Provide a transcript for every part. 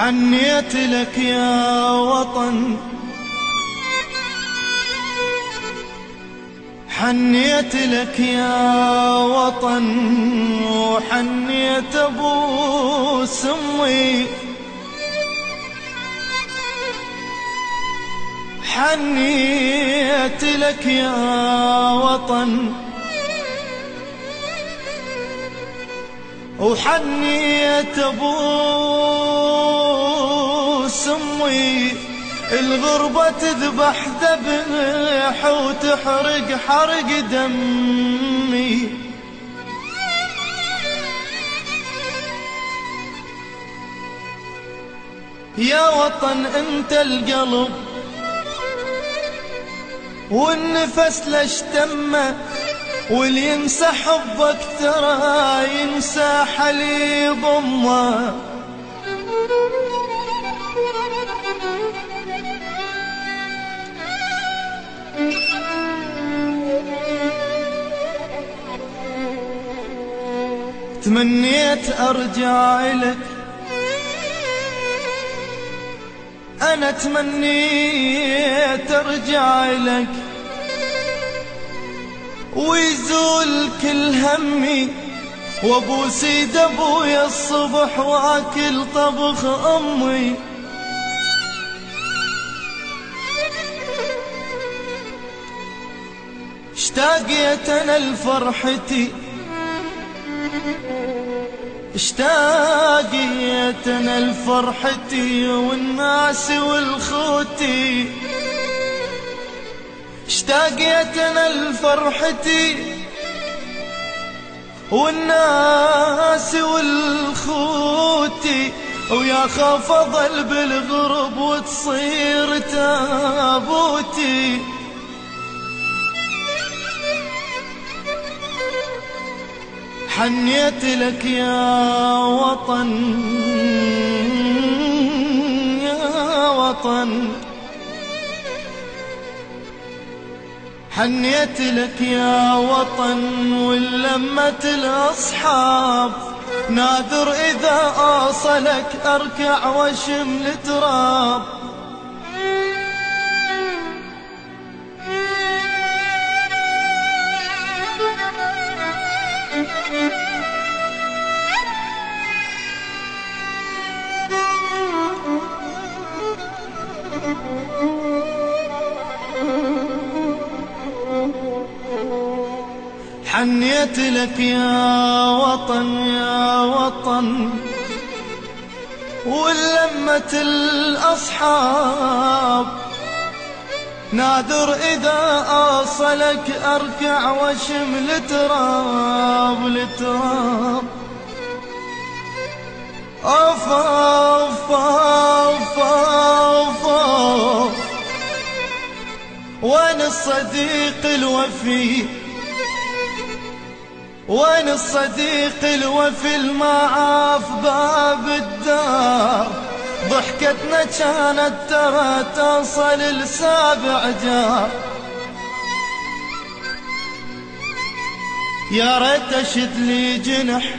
حنيت لك يا وطن، حنيت لك يا وطن، وحنيت ابو سمي، حنيت لك يا وطن، وحنيت ابو سمي. الغربة تذبح ذبح وتحرق حرق دمي، يا وطن انت القلب والنفس لاشتمه، واللي ينسى حبك ترى ينسى حليب امه. تمنيت ارجع لك، انا تمنيت ارجع لك، ويزول كل همي، وابوس يد ابويا الصبح واكل طبخ امي. اشتاقيت انا لفرحتي، اشتاقيت انا لفرحتي والناس والخوتي، اشتاقيت انا لفرحتي والناس والخوتي، ويا خاف اظل بالغرب وتصير تابوتي. حنيت لك يا وطن، يا وطن، حنيت لك يا وطن، ولمة الأصحاب ناذر إذا أوصلك أركع واشم التراب. حنيت لك يا وطن، يا وطن، ولمة الأصحاب ناذر إذا أوصلك أركع واشم التراب التراب. أوف أوف أوف أوف أوف، وين الصديق الوفي، وين الصديق الوفي المعاف باب الدار. ضحكتنا كانت ترى توصل لسابع جار، يا ريت اشد لي جنح،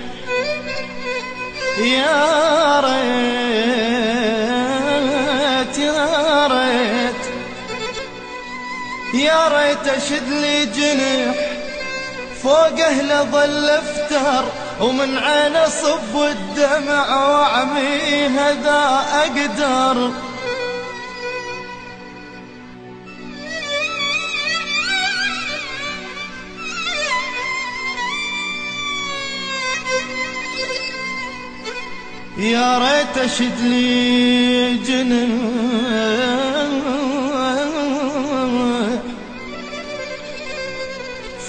يا ريت يا ريت يا ريت اشد لي جنح، فوق اهله ظل افتر، ومن عينه صب الدمع واعمي هذا اقدر. يا ريت اشد لي جنح،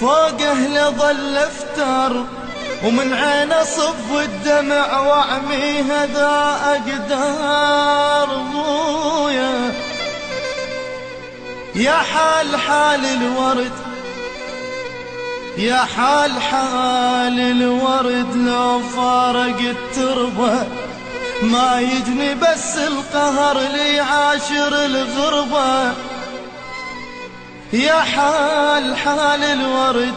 فوق اهله ظل افتر، ومن عينه صب الدمع واعمي هذا اقدر. يا حال حال الورد، يا حال حال الورد، لو فارق التربة ما يجني بس القهر لي عاشر الغربة. يا حال حال الورد،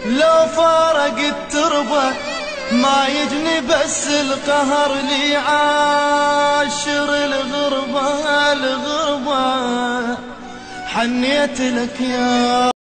لو فارق التربة ما يجني بس القهر لي عاشر الغربة، الغربة حنيت لك يا